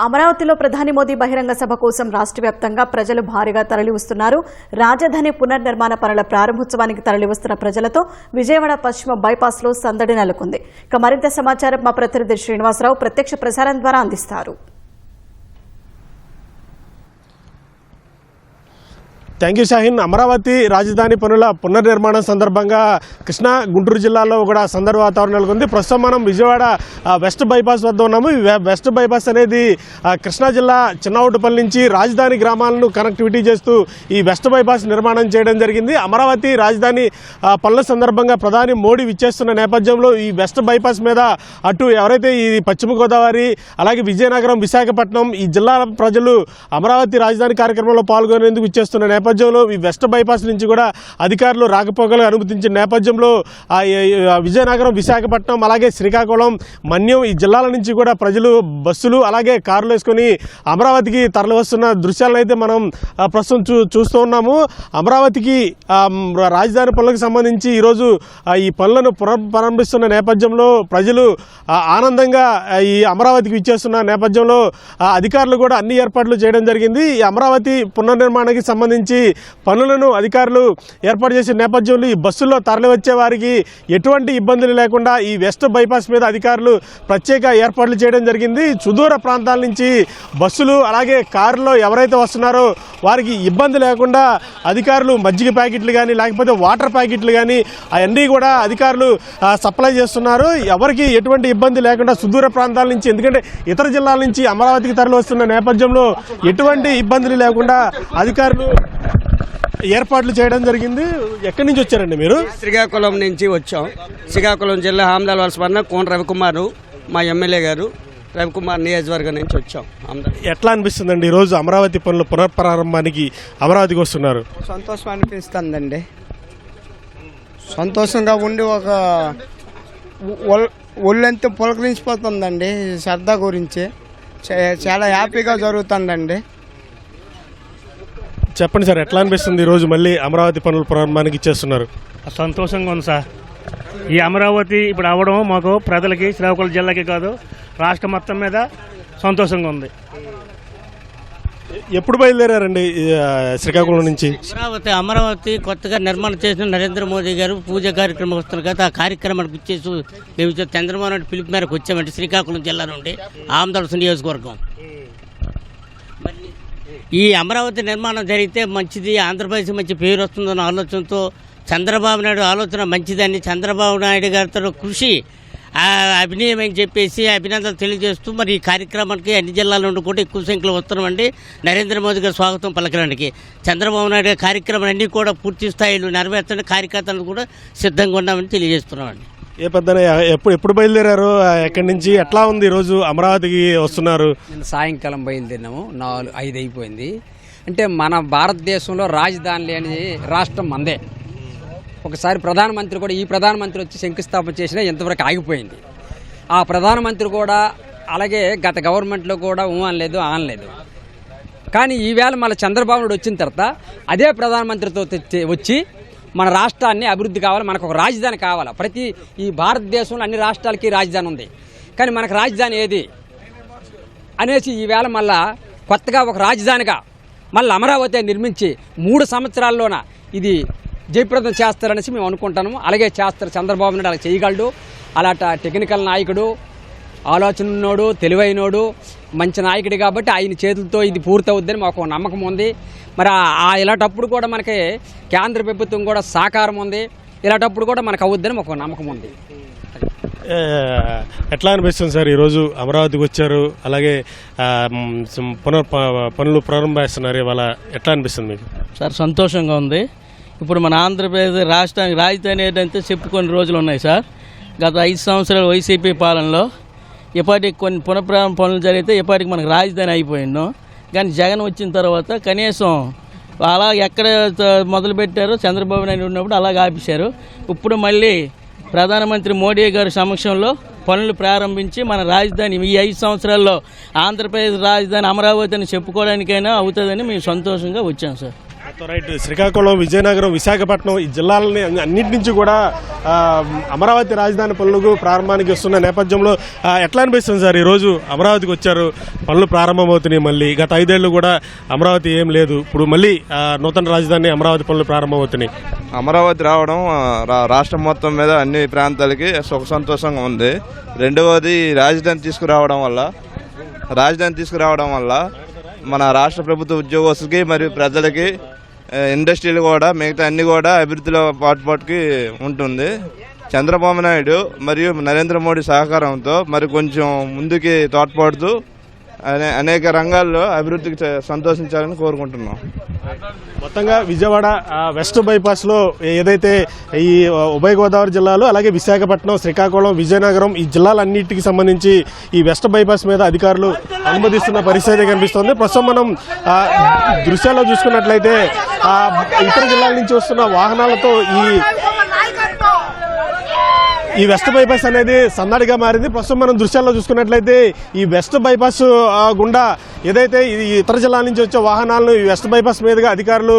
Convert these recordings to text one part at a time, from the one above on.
అమరావతిలో ప్రధాని మోదీ బహిరంగ సభ కోసం రాష్ట్ర వ్యాప్తంగా ప్రజలు భారీగా తరలివస్తున్నారు. రాజధాని పునర్నిర్మాణ పనుల ప్రారంభోత్సవానికి తరలివస్తున్న ప్రజలతో విజయవాడ పశ్చిమ బైపాస్ లో సందడి నెలకొంది. ఇక మరింత సమాచారం మా ప్రతినిధి శ్రీనివాసరావు ప్రత్యక్ష ప్రసారం ద్వారా అందిస్తారు. Thank you Shaheen. అమరావతి రాజధాని పనుల పునర్నిర్మాణం సందర్భంగా కృష్ణా గుంటూరు జిల్లాలో కూడా సందడి వాతావరణం నెలకొంది. ప్రస్తుతం మనం విజయవాడ వెస్ట్ బైపాస్ వద్ద ఉన్నాము. ఈ వెస్ట్ బైపాస్ అనేది కృష్ణా జిల్లా చిన్నవుటుపల్లి నుంచి రాజధాని గ్రామాలను కనెక్టివిటీ చేస్తూ ఈ వెస్ట్ బైపాస్ నిర్మాణం చేయడం జరిగింది. అమరావతి రాజధాని పనుల సందర్భంగా ప్రధాని మోడీ విచ్చేస్తున్న నేపథ్యంలో ఈ వెస్ట్ బైపాస్ మీద అటు ఎవరైతే ఈ పశ్చిమ గోదావరి అలాగే విజయనగరం విశాఖపట్నం ఈ జిల్లాల ప్రజలు అమరావతి రాజధాని కార్యక్రమంలో పాల్గొనేందుకు విచ్చేస్తున్న నేపథ్యంలో ఈ వెస్ట్ బైపాస్ నుంచి కూడా అధికారులు రాకపోకలు అనుమతించిన నేపథ్యంలో విజయనగరం విశాఖపట్నం అలాగే శ్రీకాకుళం మన్యం ఈ జిల్లాల నుంచి కూడా ప్రజలు బస్సులు అలాగే కార్లు వేసుకొని అమరావతికి తరలి వస్తున్న దృశ్యాలను అయితే మనం ప్రస్తుతం చూస్తూ ఉన్నాము. అమరావతికి రాజధాని పనులకు సంబంధించి ఈరోజు ఈ పనులను పునఃప్రారంభిస్తున్న నేపథ్యంలో ప్రజలు ఆనందంగా ఈ అమరావతికి ఇచ్చేస్తున్న నేపథ్యంలో అధికారులు కూడా అన్ని ఏర్పాట్లు చేయడం జరిగింది. ఈ అమరావతి పునర్నిర్మాణానికి సంబంధించి పనులను అధికారులు ఏర్పాటు చేసిన నేపథ్యంలో ఈ బస్సుల్లో తరలి వచ్చే వారికి ఎటువంటి ఇబ్బందులు లేకుండా ఈ వెస్ట్ బైపాస్ మీద అధికారులు ప్రత్యేక ఏర్పాట్లు చేయడం జరిగింది. సుదూర ప్రాంతాల నుంచి బస్సులు అలాగే కారులో ఎవరైతే వస్తున్నారో వారికి ఇబ్బంది లేకుండా అధికారులు మజ్జిగ ప్యాకెట్లు కానీ లేకపోతే వాటర్ ప్యాకెట్లు కానీ అవన్నీ కూడా అధికారులు సప్లై చేస్తున్నారు. ఎవరికి ఎటువంటి ఇబ్బంది లేకుండా సుదూర ప్రాంతాల నుంచి, ఎందుకంటే ఇతర జిల్లాల నుంచి అమరావతికి తరలి వస్తున్న నేపథ్యంలో ఎటువంటి ఇబ్బందులు లేకుండా అధికారులు ఏర్పాట్లు చేయడం జరిగింది. ఎక్కడి నుంచి వచ్చారండి మీరు? శ్రీకాకుళం నుంచి వచ్చాం. శ్రీకాకుళం జిల్లా ఆమదాల వలస కోన రవికుమార్ మా ఎమ్మెల్యే గారు రవికుమార్ నియోజకవర్గం నుంచి వచ్చాం. ఎట్లా అనిపిస్తుందండి ఈరోజు అమరావతి పనుల పునఃప్రారంభానికి అమరావతికి వస్తున్నారు? సంతోషం అనిపిస్తుందండి. సంతోషంగా ఉండి ఒక ఒళ్ళెంత పులకరించిపోతుందండి. శ్రద్ధ గురించి చాలా హ్యాపీగా జరుగుతుందండి. చెప్పండి సార్, ఎట్లా అనిపిస్తుంది ఈరోజు మళ్ళీ అమరావతి పనుల ప్రారంభానికి ఇచ్చేస్తున్నారు? సంతోషంగా ఉంది సార్. ఈ అమరావతి ఇప్పుడు అవ్వడం మాకు ప్రజలకి శ్రీకాకుళం జిల్లాకి కాదు రాష్ట్రం మొత్తం మీద సంతోషంగా ఉంది. ఎప్పుడు బయలుదేరారండి శ్రీకాకుళం నుంచి? అమరావతి కొత్తగా నిర్మాణం చేసిన నరేంద్ర మోదీ గారు పూజ కార్యక్రమం వస్తున్నారు కదా, ఆ కార్యక్రమానికి వచ్చేసి మేము చంద్రబాబు నాయుడు పిలుపు మేరకు వచ్చామంటే శ్రీకాకుళం జిల్లా నుండి ఆమదాల నియోజకవర్గం. ఈ అమరావతి నిర్మాణం జరిగితే మంచిది, ఆంధ్రప్రదేశ్ మంచి పేరు వస్తుందన్న ఆలోచనతో చంద్రబాబు నాయుడు ఆలోచన మంచిదని చంద్రబాబు నాయుడు గారితో కృషి అభినయం అని చెప్పేసి అభినందనలు తెలియజేస్తూ మరి ఈ కార్యక్రమానికి అన్ని జిల్లాల నుండి కూడా ఎక్కువ సంఖ్యలో వస్తున్నామండి. నరేంద్ర మోదీ గారు స్వాగతం పలకడానికి చంద్రబాబు నాయుడు గారి కార్యక్రమాలన్నీ కూడా పూర్తి స్థాయిలో నెరవేర్చడానికి కార్యకర్తలు కూడా సిద్ధంగా ఉన్నామని తెలియజేస్తున్నామండి. ఏ పెద్ద ఎప్పుడు బయలుదేరారు? ఎక్కడి నుంచి ఎట్లా ఉంది ఈరోజు అమరావతికి వస్తున్నారు? సాయంకాలం బయలుదేరినాము, 4-5 అయిపోయింది. అంటే మన భారతదేశంలో రాజధాని లేని రాష్ట్రం మందే. ఒకసారి ప్రధానమంత్రి కూడా ఈ ప్రధానమంత్రి వచ్చి శంకుస్థాపన చేసినా ఇంతవరకు ఆగిపోయింది. ఆ ప్రధానమంత్రి కూడా అలాగే గత గవర్నమెంట్లో కూడా అనలేదు ఆనలేదు. కానీ ఈవేళ మళ్ళీ చంద్రబాబు నాయుడు వచ్చిన తర్వాత అదే ప్రధానమంత్రితో వచ్చి మన రాష్ట్రాన్ని అభివృద్ధి కావాలి, మనకు ఒక రాజధాని కావాలి. ఈ భారతదేశంలో అన్ని రాష్ట్రాలకి రాజధాని ఉంది, కానీ మనకు రాజధాని ఏది అనేసి ఈవేళ మళ్ళా కొత్తగా ఒక రాజధానిగా మళ్ళీ అమరావతి నిర్మించి 3 సంవత్సరాల్లోన ఇది జయప్రదం చేస్తారనేసి మేము అనుకుంటాము. అలాగే చేస్తారు చంద్రబాబు నాయుడు, అలా చేయగలడు. అలాంటి టెక్నికల్ నాయకుడు, ఆలోచన ఉన్నోడు, తెలివైనోడు, మంచి నాయకుడు కాబట్టి ఆయన చేతులతో ఇది పూర్తవుద్దని మాకు నమ్మకం ఉంది. మరి ఇలాంటప్పుడు కూడా మనకి కేంద్ర ప్రభుత్వం కూడా సహకారం ఉంది. ఇలాంటప్పుడు కూడా మనకు అవుద్దని మాకు నమ్మకం ఉంది. ఎట్లా అనిపిస్తుంది సార్ ఈరోజు అమరావతికి వచ్చారు, అలాగే పనులు ప్రారంభిస్తున్నారు, ఇవాళ ఎట్లా అనిపిస్తుంది మీకు? సార్ సంతోషంగా ఉంది. ఇప్పుడు మన ఆంధ్రప్రదేశ్ రాష్ట్రానికి రాజధాని ఏంటంటే చెప్పుకొని రోజులు ఉన్నాయి సార్. గత 5 సంవత్సరాల వైసీపీ పాలనలో ఇప్పటికి కొన్ని పునఃప్రారంభ పనులు జరిగితే ఇప్పటికి మనకు రాజధాని అయిపోయిందో, కానీ జగన్ వచ్చిన తర్వాత కనీసం అలా ఎక్కడ మొదలుపెట్టారో చంద్రబాబు నాయుడు ఉన్నప్పుడు అలాగే ఆపేశారు. ఇప్పుడు మళ్ళీ ప్రధానమంత్రి మోడీ గారి సమక్షంలో పనులు ప్రారంభించి మన రాజధాని ఈ 5 సంవత్సరాల్లో ఆంధ్రప్రదేశ్ రాజధాని అమరావతి అని చెప్పుకోవడానికైనా అవుతుందని మేము సంతోషంగా వచ్చాం సార్. రైట్. శ్రీకాకుళం, విజయనగరం, విశాఖపట్నం ఈ జిల్లాలని అన్నిటి నుంచి కూడా అమరావతి రాజధాని పనులకు ప్రారంభానికి వస్తున్న నేపథ్యంలో ఎట్లా అనిపిస్తుంది సార్? ఈరోజు అమరావతికి వచ్చారు, పనులు ప్రారంభమవుతున్నాయి. మళ్ళీ గత 5 ఏళ్ళు కూడా అమరావతి ఏం లేదు, ఇప్పుడు మళ్ళీ నూతన రాజధాని అమరావతి పనులు ప్రారంభమవుతున్నాయి. అమరావతి రావడం రాష్ట్రం మొత్తం మీద అన్ని ప్రాంతాలకి సుఖ సంతోషంగా ఉంది. రెండవది రాజధాని తీసుకురావడం వల్ల మన రాష్ట్ర ప్రభుత్వ ఉద్యోగస్తులకి మరియు ప్రజలకి, ఇండస్ట్రీలు కూడా, మిగతా అన్ని కూడా అభివృద్ధిలో పాటుకి ఉంటుంది. చంద్రబాబు నాయుడు మరియు నరేంద్ర మోడీ సహకారంతో మరి కొంచెం ముందుకి తోడ్పడుతూ అనేక రంగాల్లో అభివృద్ధికి సంతోషించాలని కోరుకుంటున్నాం. మొత్తంగా విజయవాడ వెస్ట్ బైపాస్లో ఏదైతే ఈ ఉభయ గోదావరి జిల్లాలో, అలాగే విశాఖపట్నం, శ్రీకాకుళం, విజయనగరం ఈ జిల్లాలన్నింటికి సంబంధించి ఈ వెస్ట్ బైపాస్ మీద అధికారులు అనుమతిస్తున్న పరిస్థితి కనిపిస్తుంది. ప్రస్తుతం మనం దృశ్యాల్లో చూసుకున్నట్లయితే ఇతర జిల్లాల నుంచి వస్తున్న వాహనాలతో ఈ వెస్ట్ బైపాస్ అనేది సందడిగా మారింది. ప్రస్తుతం మనం దృశ్యాల్లో చూసుకున్నట్లయితే ఈ వెస్ట్ బైపాస్ గుండా ఏదైతే ఈ ఇతర జిల్లాల నుంచి వచ్చే వాహనాలను ఈ వెస్ట్ బైపాస్ మీదుగా అధికారులు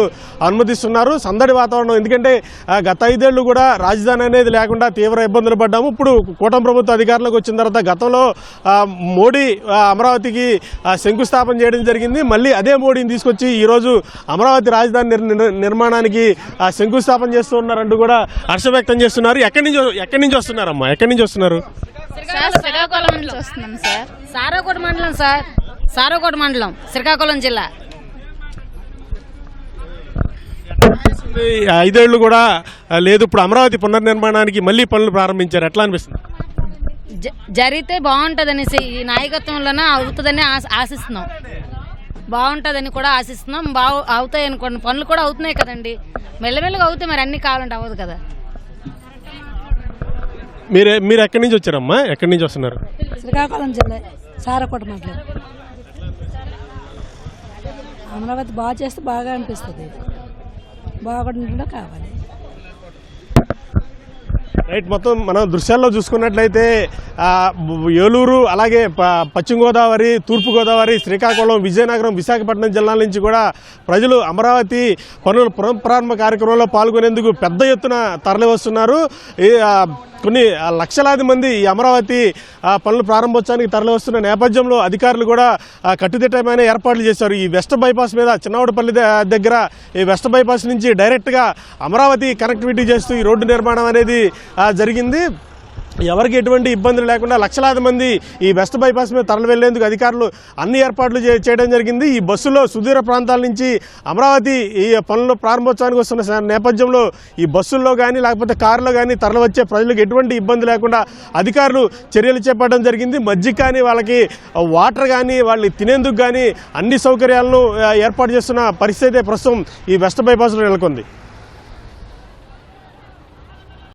అనుమతిస్తున్నారు. సందడి వాతావరణం. ఎందుకంటే గత 5 ఏళ్ళు కూడా రాజధాని అనేది లేకుండా తీవ్ర ఇబ్బందులు పడ్డాము. ఇప్పుడు కూటమి ప్రభుత్వ అధికారంలోకి వచ్చిన తర్వాత గతంలో మోడీ అమరావతికి శంకుస్థాపన చేయడం జరిగింది. మళ్ళీ అదే మోడీని తీసుకొచ్చి ఈరోజు అమరావతి రాజధాని నిర్మాణానికి శంకుస్థాపన చేస్తూ ఉన్నారంటూ కూడా హర్షం వ్యక్తం చేస్తున్నారు. ఎక్కడి నుంచి వస్తున్నారమ్మా? ఎక్కడి నుంచి వస్తున్నారు? శ్రీకాకుళం నుంచి వస్తున్నాం సార్. సారాకోట మండలం సార్. సారాకోట మండలం, శ్రీకాకుళం జిల్లా. 5 ఏళ్ళు కూడా లేదు, ఇప్పుడు అమరావతి పునర్నిర్మాణానికి మళ్ళీ పనులు ప్రారంభించారు. ఎట్లా అనిపిస్తుంది? జరిగితే బాగుంటుందనేసి ఈ నాయకత్వంలోనే అవుతుందని ఆశిస్తున్నాం. బాగుంటుందని కూడా ఆశిస్తున్నాం. అవుతాయి అనుకోండి, పనులు కూడా అవుతున్నాయి కదండి. మెల్లమెల్లగా అవుతాయి, మరి అన్ని కావాలంటే అవ్వదు కదా. మీరు ఎక్కడి నుంచి వచ్చారమ్మా? ఎక్కడి నుంచి వస్తున్నారు? శ్రీకాకుళం జిల్లా, సారాకోట మండలం. అమరావతి బాగా చేస్తే బాగా అనిపిస్తుంది. బాగుండడం కావాలి. రైట్. మొత్తం మనం దృశ్యాల్లో చూసుకున్నట్లయితే ఏలూరు, అలాగే పశ్చిమ గోదావరి, తూర్పు గోదావరి, శ్రీకాకుళం, విజయనగరం, విశాఖపట్నం జిల్లాల నుంచి కూడా ప్రజలు అమరావతి పనుల పునఃప్రారంభ కార్యక్రమంలో పాల్గొనేందుకు పెద్ద ఎత్తున తరలి వస్తున్నారు. కొన్ని లక్షలాది మంది ఈ అమరావతి పనులు ప్రారంభోత్సవానికి తరలి వస్తున్న నేపథ్యంలో అధికారులు కూడా కట్టుదిట్టమైన ఏర్పాట్లు చేశారు. ఈ వెస్ట్ బైపాస్ మీద చిన్నవాడపల్లి దగ్గర ఈ వెస్ట్ బైపాస్ నుంచి డైరెక్ట్గా అమరావతి కనెక్టివిటీ చేస్తూ ఈ రోడ్డు నిర్మాణం అనేది జరిగింది. ఎవరికి ఎటువంటి ఇబ్బందులు లేకుండా లక్షలాది మంది ఈ వెస్ట్ బైపాస్ మీద తరలి వెళ్లేందుకు అధికారులు అన్ని ఏర్పాట్లు చేయడం జరిగింది. ఈ బస్సులో సుదూర ప్రాంతాల నుంచి అమరావతి ఈ పనులు ప్రారంభోత్సవానికి వస్తున్న నేపథ్యంలో ఈ బస్సుల్లో కానీ లేకపోతే కారులో కానీ తరలి వచ్చే ప్రజలకు ఎటువంటి ఇబ్బంది లేకుండా అధికారులు చర్యలు చేపట్టడం జరిగింది. మజ్జిగ కానీ, వాళ్ళకి వాటర్ కానీ, వాళ్ళు తినేందుకు కానీ అన్ని సౌకర్యాలను ఏర్పాటు చేస్తున్న పరిస్థితి ప్రస్తుతం ఈ వెస్ట్ బైపాస్లో నెలకొంది.